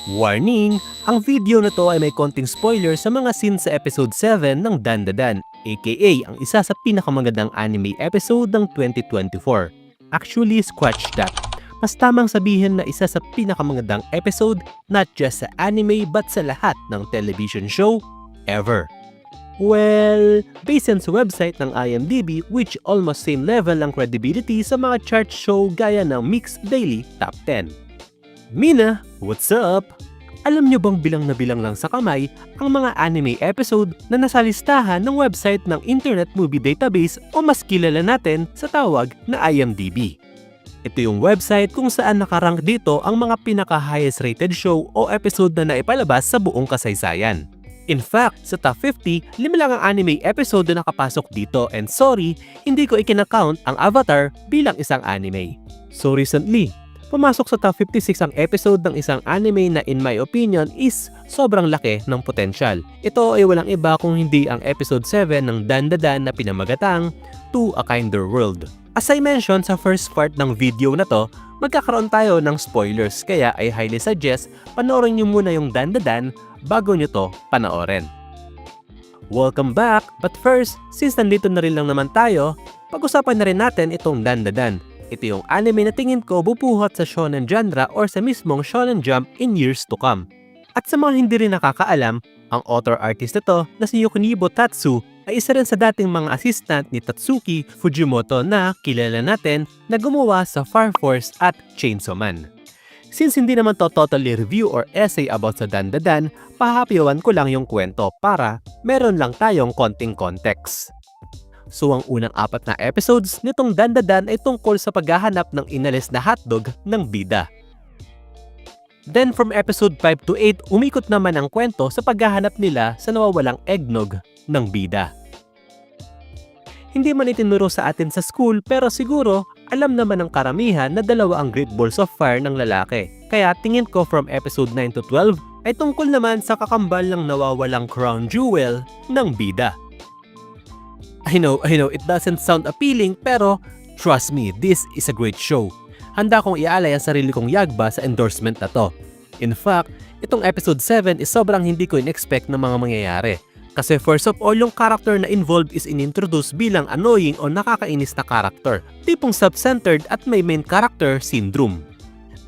Warning! Ang video na to ay may konting spoiler sa mga scenes sa episode 7 ng Dandadan, aka ang isa sa pinakamagandang anime episode ng 2024. Actually, scratch that. Mas tamang sabihin na isa sa pinakamagandang episode not just sa anime but sa lahat ng television show ever. Well, based sa website ng IMDb which almost same level ang credibility sa mga chart show gaya ng Mix Daily Top 10. Mina, what's up? Alam nyo bang bilang na bilang lang sa kamay ang mga anime episode na nasa listahan ng website ng Internet Movie Database o mas kilala natin sa tawag na IMDb. Ito yung website kung saan nakarank dito ang mga pinaka-highest rated show o episode na naipalabas sa buong kasaysayan. In fact, sa top 50, 5 lang ang anime episode na nakapasok dito and sorry, hindi ko ikinakount ang Avatar bilang isang anime. So recently, pumasok sa top 56 ang episode ng isang anime na in my opinion is sobrang laki ng potensyal. Ito ay walang iba kung hindi ang episode 7 ng Dandadan na pinamagatang To a Kinder World. As I mentioned sa first part ng video na to, magkakaroon tayo ng spoilers kaya I highly suggest panoorin nyo muna yung Dandadan bago nyo to panoorin. Welcome back! But first, since nandito na rin lang naman tayo, pag-usapan na rin natin itong Dandadan. Ito yung anime na tingin ko bubuhat sa shonen genre or sa mismong Shonen Jump in years to come. At sa mga hindi rin nakakaalam, ang author-artist nito na si Yukinibo Tatsu ay isa rin sa dating mga assistant ni Tatsuki Fujimoto na kilala natin na gumawa sa Fire Force at Chainsaw Man. Since hindi naman to totally review or essay about sa Dandadan, pahapiwan ko lang yung kwento para meron lang tayong konting context. So ang unang 4 na episodes nitong Dandadan ay tungkol sa paghahanap ng inalis na hotdog ng bida. Then from episode 5 to 8, umikot naman ang kwento sa paghahanap nila sa nawawalang eggnog ng bida. Hindi man itinuro sa atin sa school pero siguro alam naman ng karamihan na 2 ang Great Balls of Fire ng lalaki. Kaya tingin ko from episode 9 to 12 ay tungkol naman sa kakambal ng nawawalang crown jewel ng bida. I know, it doesn't sound appealing pero trust me, this is a great show. Handa kong ialay ang sarili kong yagba sa endorsement na to. In fact, itong episode 7 is sobrang hindi ko in-expect na mga mangyayari. Kasi first of all, yung character na involved is inintroduce bilang annoying o nakakainis na character. Tipong self-centered at may main character syndrome.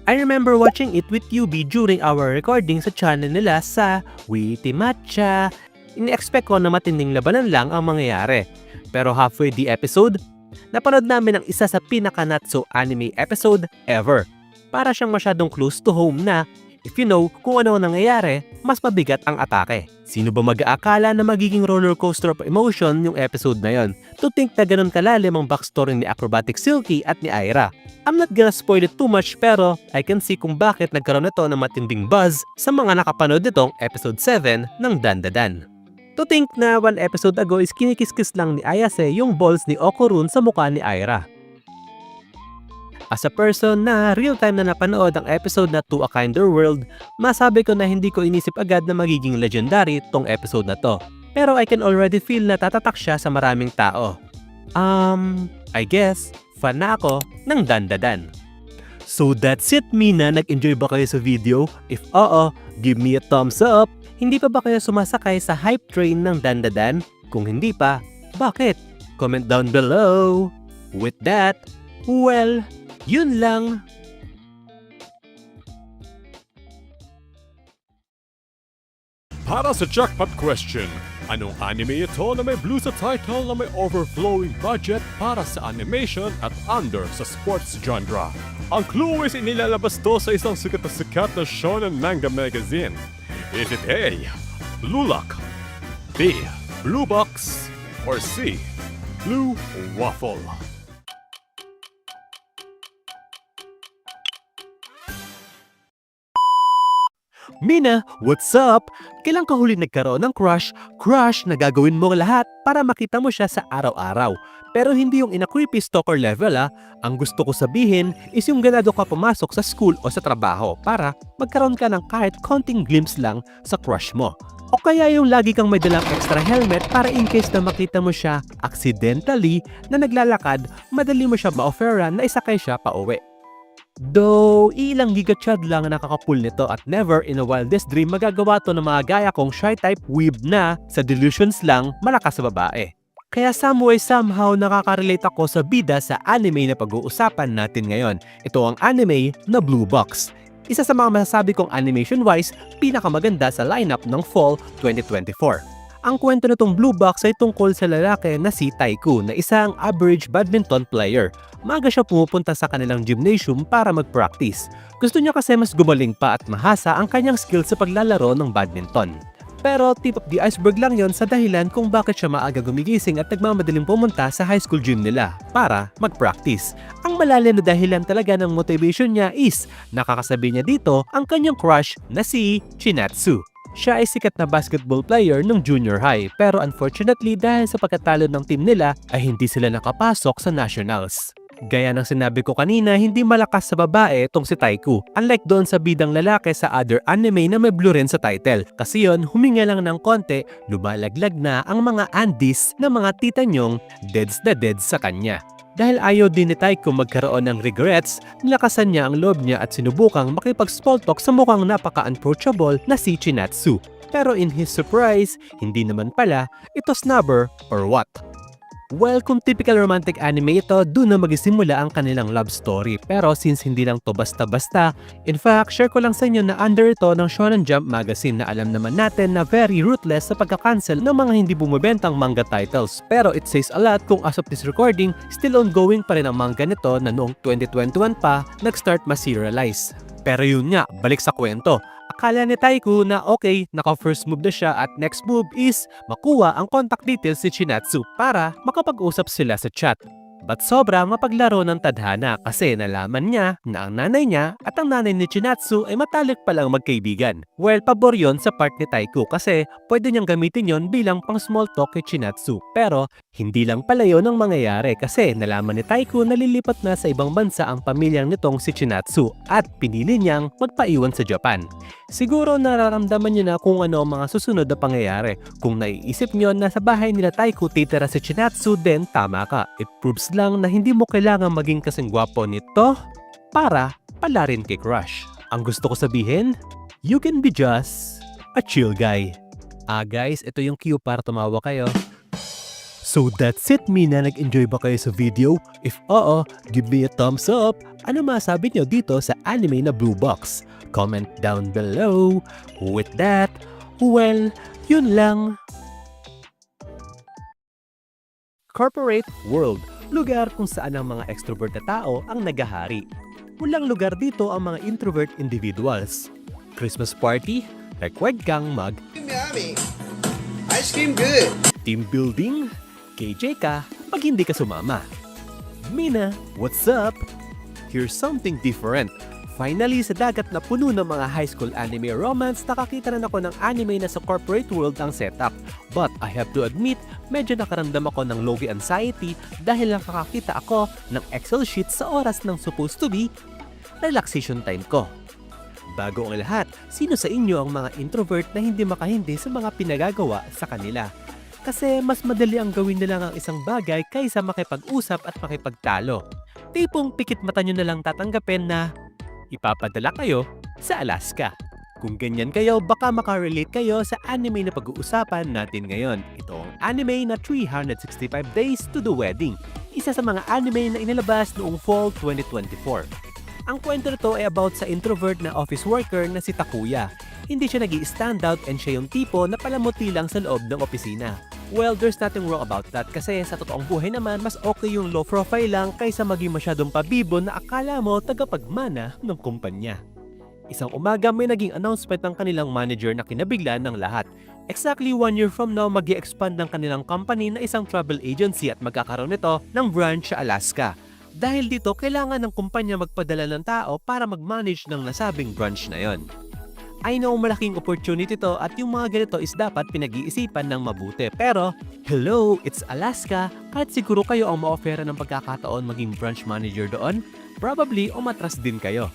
I remember watching it with UB during our recording sa channel nila sa Witty Matcha. Ini-expect ko na matinding labanan lang ang mangyayari. Pero halfway the episode, napanood namin ang isa sa pinaka-natso anime episode ever. Para siyang masyadong close to home na, if you know kung ano ang nangyayari, mas mabigat ang atake. Sino ba mag-aakala na magiging rollercoaster of emotion yung episode na yon? To think na ganun kalalim ang backstory ni Acrobatic Silky at ni Aira. I'm not gonna spoil it too much pero I can see kung bakit nagkaroon nito ng matinding buzz sa mga nakapanood nitong episode 7 ng Dandadan. To think na 1 episode ago is kinikis-kis lang ni Ayase yung balls ni Okurun sa mukha ni Aira. As a person na real-time na napanood ang episode na To a Kinder World, masabi ko na hindi ko inisip agad na magiging legendary tong episode na to. Pero I can already feel na tatatak siya sa maraming tao. I guess, fan na ako ng Dandadan. So that's it, Mina. Nag-enjoy ba kayo sa video? If oo, give me a thumbs up. Hindi pa ba kayo sumasakay sa hype train ng Dandadan? Kung hindi pa, bakit? Comment down below. With that, well, yun lang. Para sa jackpot question, anong anime ito na may blue sa title na may overflowing budget para sa animation at under sa sports genre? Ang clue is inilalabas to sa isang sikat na shonen manga magazine. Is it A, Blue Lock, B, Blue Box, or C, Blue Waffle? Mina, what's up? Kailan ka huli nagkaroon ng crush? Crush na gagawin mo lahat para makita mo siya sa araw-araw. Pero hindi yung ina-creepy stalker level Ang gusto ko sabihin is yung ganado ka pumasok sa school o sa trabaho para magkaroon ka ng kahit konting glimpse lang sa crush mo. O kaya yung lagi kang may dalang extra helmet para in case na makita mo siya accidentally na naglalakad, madali mo siya ma-offeran na isakay siya pa uwi. Though, ilang gigachad lang ang nakakapul nito at never in a wildest dream magagawa to ng mga gaya kong shy type weeb na sa delusions lang malakas sa babae. Kaya some way somehow nakaka-relate ako sa bida sa anime na pag-uusapan natin ngayon. Ito ang anime na Blue Box. Isa sa mga masasabi kong animation-wise, pinakamaganda sa lineup ng Fall 2024. Ang kwento nitong Blue Box ay tungkol sa lalaki na si Taiku na isang average badminton player. Maaga siya pumupunta sa kanilang gymnasium para mag-practice. Gusto niya kasi mas gumaling pa at mahasa ang kanyang skill sa paglalaro ng badminton. Pero tip of the iceberg lang yon sa dahilan kung bakit siya maaga gumigising at nagmamadaling pumunta sa high school gym nila para mag-practice. Ang malalim na dahilan talaga ng motivation niya is nakakasabi niya dito ang kanyang crush na si Chinatsu. Siya ay sikat na basketball player ng junior high pero unfortunately dahil sa pagkatalo ng team nila ay hindi sila nakapasok sa nationals. Gaya ng sinabi ko kanina, hindi malakas sa babae itong si Taiku. Unlike doon sa bidang lalaki sa other anime na may blue rin sa title. Kasi yon huminga lang ng konti, lumalaglag na ang mga andis ng mga tita niyong deads na deads sa kanya. Dahil ayaw din ni Taiku magkaroon ng regrets, nilakasan niya ang loob niya at sinubukang makipag-small talk sa mukhang napaka-unapproachable na si Chinatsu. Pero in his surprise, hindi naman pala ito snubber or what. Well, kung typical romantic anime ito, doon na magsisimula ang kanilang love story. Pero since hindi lang to basta-basta, in fact, share ko lang sa inyo na under ito ng Shonen Jump magazine na alam naman natin na very ruthless sa pagka-cancel ng mga hindi bumibentang manga titles. Pero it says a lot kung as of this recording, still ongoing pa rin ang manga nito na noong 2021 pa nag-start ma-serialize. Pero yun nga, balik sa kwento. Akala ni Taiku na okay, naka-first move na siya at next move is makuha ang contact details si Chinatsu para makapag-usap sila sa chat. But sobrang mapaglaro ng tadhana kasi nalaman niya na ang nanay niya at ang nanay ni Chinatsu ay matalik palang magkaibigan. Well, pabor yon sa part ni Taiku kasi pwede niyang gamitin yon bilang pang small talk kay Chinatsu. Pero hindi lang pala yon ang mangyayari kasi nalaman ni Taiku na lilipat na sa ibang bansa ang pamilyang nitong si Chinatsu at pinili niyang magpaiwan sa Japan. Siguro nararamdaman niyo na kung ano ang mga susunod na pangyayari. Kung naiisip niyo na sa bahay nila Taiku titira si Chinatsu, then tama ka. It proves lang na hindi mo kailangan maging kasing gwapo nito para palarin kay crush. Ang gusto ko sabihin, you can be just a chill guy. Guys, ito yung cue para tumawa kayo. So that's it, Mina. Nag-enjoy ba kayo sa video? If oo, give me a thumbs up. Ano masabi niyo dito sa anime na Blue Box? Comment down below. With that, well, yun lang. Corporate world, lugar kung saan ang mga extrovert na tao ang nagahari. Walang lugar dito ang mga introvert individuals. Christmas party, required kang mag Yummy. Ice cream good. team building, KJ ka pag hindi ka sumama. Mina, what's up? Here's something different. Finally, sa dagat na puno ng mga high school anime romance, nakakita rin ako ng anime na sa corporate world ang setup. But I have to admit, medyo nakaramdam ako ng low-key anxiety dahil nakakakita ako ng Excel sheet sa oras ng supposed to be relaxation time ko. Bago ang lahat, sino sa inyo ang mga introvert na hindi makahindi sa mga pinagagawa sa kanila? Kasi mas madali ang gawin nila ang isang bagay kaysa makipag-usap at makipagtalo. Tipong pikit mata nyo na lang tatanggapin na ipapadala kayo sa Alaska. Kung ganyan kayo, baka makarelate kayo sa anime na pag-uusapan natin ngayon. Ito ang anime na 365 Days to the Wedding. Isa sa mga anime na inilabas noong Fall 2024. Ang kwento nito ay about sa introvert na office worker na si Takuya. Hindi siya nag-i-stand out and siya yung tipo na palamuti lang sa loob ng opisina. Well, there's nothing wrong about that kasi sa totoong buhay naman, mas okay yung low profile lang kaysa maging masyadong pabibo na akala mo tagapagmana ng kumpanya. Isang umaga may naging announcement ng kanilang manager na kinabiglaan ng lahat. Exactly 1 year from now, mag-i-expand ng kanilang company na isang travel agency at magkakaroon nito ng branch sa Alaska. Dahil dito, kailangan ng kumpanya magpadala ng tao para mag-manage ng nasabing branch na yon. I know malaking opportunity to at yung mga ganito is dapat pinag-iisipan ng mabuti. Pero, hello, it's Alaska. Kahit siguro kayo ang ma-offera ng pagkakataon maging branch manager doon, probably umatras din kayo.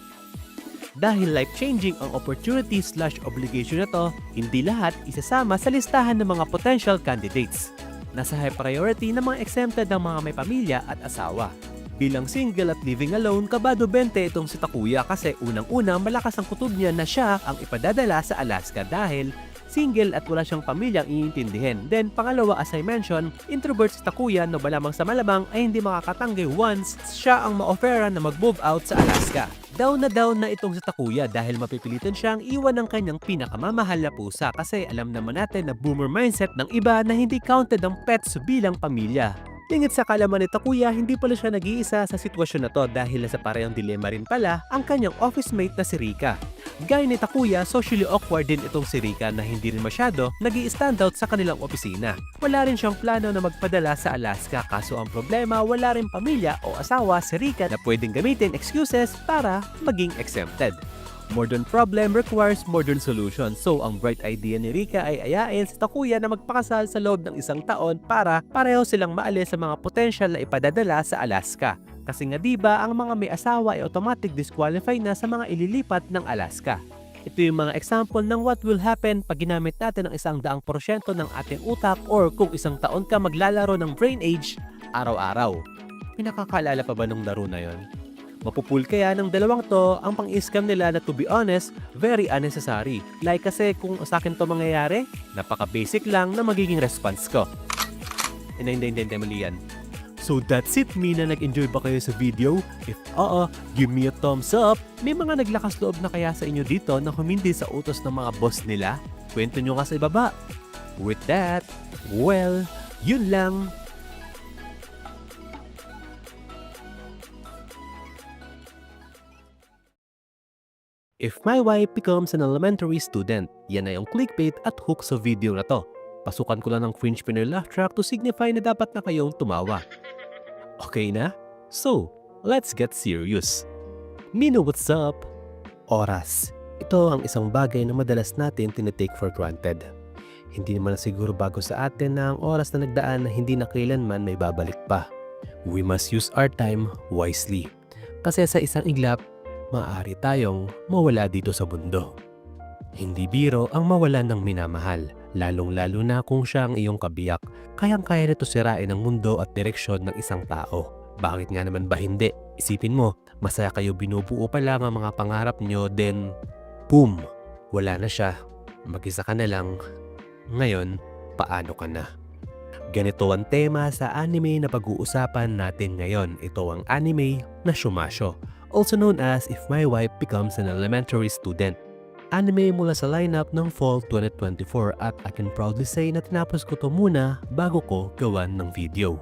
Dahil life-changing ang opportunity/obligation na to, hindi lahat isasama sa listahan ng mga potential candidates. Nasa high priority ng mga exempted ng mga may pamilya at asawa. Bilang single at living alone, kabado 20 itong si Takuya kasi unang-una malakas ang kutob niya na siya ang ipadadala sa Alaska dahil single at wala siyang pamilyang iintindihin. Then pangalawa, as I mentioned, introvert si Takuya na malamang sa malamang ay hindi makakatanggi once siya ang ma-offeran na mag-move out sa Alaska. Down na itong si Takuya dahil mapipilitan siyang iwan ng kanyang pinakamamahal na pusa kasi alam naman natin na boomer mindset ng iba na hindi counted ang pets bilang pamilya. Lingit sa kalaman ni Takuya, hindi pala siya nag-iisa sa sitwasyon na to dahil sa parehong dilema rin pala ang kanyang office mate na si Rika. Gaya ni Takuya, socially awkward din itong si Rika na hindi rin masyado nag-i-standout sa kanilang opisina. Wala rin siyang plano na magpadala sa Alaska kaso ang problema wala rin pamilya o asawa si Rika na pwedeng gamitin excuses para maging exempted. Modern problem requires modern solution. So, ang bright idea ni Rika ay ayain si Takuya na magpakasal sa loob ng 1 taon para pareho silang maalis sa mga potential na ipadadala sa Alaska. Kasi nga diba, ang mga may asawa ay automatic disqualify na sa mga ililipat ng Alaska. Ito yung mga example ng what will happen pag ginamit natin ang 100% ng ating utak or kung 1 taon ka maglalaro ng brain age araw-araw. Pinakakalala pa ba nung laro na yon? Mapupul kaya ng dalawang to ang pang-scam nila na to be honest, very unnecessary. Like kasi kung sa akin to mangyayari, napaka-basic lang na magiging response ko. Hindi, mali yan. So that's it, na nag-enjoy ba kayo sa video? If oo, give me a thumbs up. May mga naglakas loob na kaya sa inyo dito na humindi sa utos ng mga boss nila? Kwento nyo nga sa ibaba. With that, well, yun lang. If my wife becomes an elementary student, yan ay ang clickbait at hook sa video na to. Pasukan ko lang ng cringe Pinoy laugh track to signify na dapat na kayong tumawa. Okay na? So, let's get serious. Mino, what's up? Oras. Ito ang isang bagay na madalas natin tinitake for granted. Hindi naman siguro bago sa atin na ang oras na nagdaan na hindi na kailanman may babalik pa. We must use our time wisely. Kasi sa isang iglap, maaari tayong mawala dito sa mundo. Hindi biro ang mawalan ng minamahal, lalong-lalo na kung siya ang iyong kabiyak. Kayang-kaya nito sirain ang mundo at direksyon ng isang tao. Bakit nga naman ba hindi? Isipin mo, masaya kayo binubuo pa lang ang mga pangarap nyo, then, boom, wala na siya. Mag-isa ka na lang. Ngayon, paano ka na? Ganito ang tema sa anime na pag-uusapan natin ngayon. Ito ang anime na Shumasho, also known as If My Wife Becomes an Elementary Student. Anime mula sa lineup ng Fall 2024 at I can proudly say na tinapos ko to muna bago ko gawan ng video.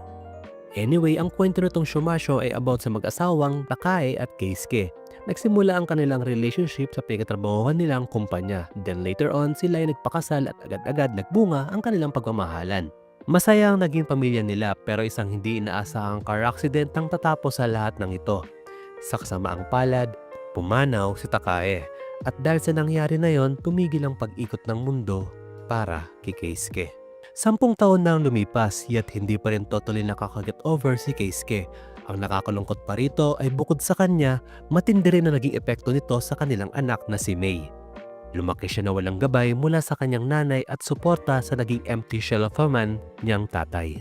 Anyway, ang kwento nitong Shumasho ay about sa mag-asawang Takae at Keisuke. Nagsimula ang kanilang relationship sa pinagtatrabahuhan nilang kumpanya. Then later on, sila ay nagpakasal at agad-agad nagbunga ang kanilang pagmamahalan. Masaya ang naging pamilya nila pero isang hindi inaasahang car accident ang tatapos sa lahat ng ito. Sa kasamaang palad, pumanaw si Takae. At dahil sa nangyari na yon, tumigil ang pag-ikot ng mundo para kay Keisuke. 10 taon na ang lumipas, yet hindi pa rin totally nakakaget over si Keisuke. Ang nakakalungkot pa rito ay bukod sa kanya, matindi rin na naging epekto nito sa kanilang anak na si Mei. Lumaki siya na walang gabay mula sa kanyang nanay at suporta sa naging empty shell of a man niyang tatay.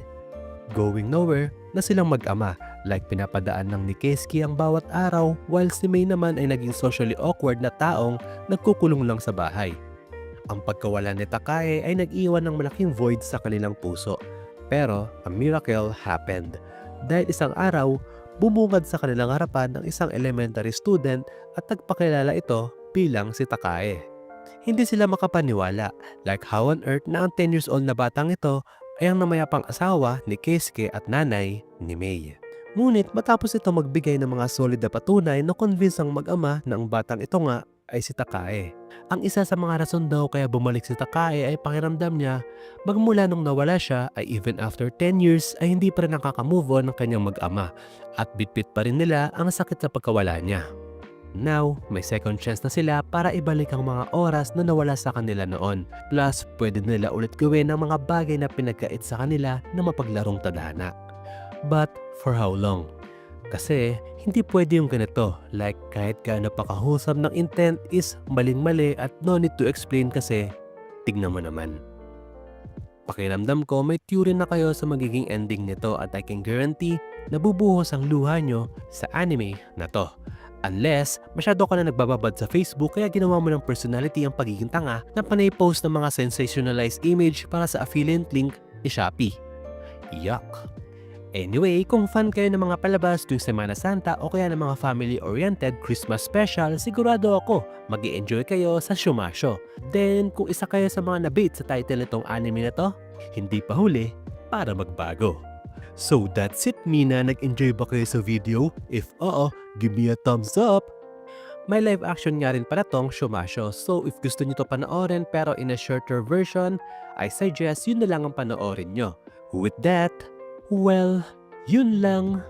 Going nowhere na silang mag-ama, like pinapadaan ng ni Keisuke ang bawat araw while si Mei naman ay naging socially awkward na taong nagkukulong lang sa bahay. Ang pagkawala ni Takae ay nag-iwan ng malaking void sa kanilang puso. Pero a miracle happened. Dahil isang araw, bumungad sa kanilang harapan ng isang elementary student at nagpakilala ito bilang si Takae. Hindi sila makapaniwala, like how on earth na ang 10 years old na batang ito ay ang namayapang asawa ni Keisuke at nanay ni Mei. Ngunit matapos ito magbigay ng mga solid na patunay na convince ang mag-ama na ang batang ito nga ay si Takae. Ang isa sa mga rason daw kaya bumalik si Takae ay pakiramdam niya magmula nung nawala siya ay even after 10 years ay hindi pa rin nakaka-move on ng kanyang mag-ama at bitbit pa rin nila ang sakit sa pagkawala niya. Now, may second chance na sila para ibalik ang mga oras na nawala sa kanila noon. Plus, pwede nila ulit gawin ang mga bagay na pinagkait sa kanila na mapaglarong tadhana. But, for how long? Kasi, hindi pwede yung ganito. Like, kahit gaano pa kahusap ng intent is maling-mali at no need to explain kasi tignan mo naman. Pakiramdam ko may theory na kayo sa magiging ending nito at I can guarantee nabubuhos ang luha nyo sa anime na to. Unless, masyado ka na nagbababad sa Facebook kaya ginawa mo ng personality ang pagiging tanga na panay-post ng mga sensationalized image para sa affiliate link ni Shopee. Yuck! Anyway, kung fan kayo ng mga palabas tuwing Semana Santa o kaya ng mga family-oriented Christmas special, sigurado ako mag-i-enjoy kayo sa Shumasho. Then, kung isa kayo sa mga nabait sa title nitong anime na to, hindi pa huli para magbago. So that's it, Mina. Nag-enjoy ba kayo sa video? If oo, give me a thumbs up! May live action nga rin pala tong Shumasho. So if gusto nyo to panoorin pero in a shorter version, I suggest yun na lang ang panoorin nyo. With that, well, yun lang.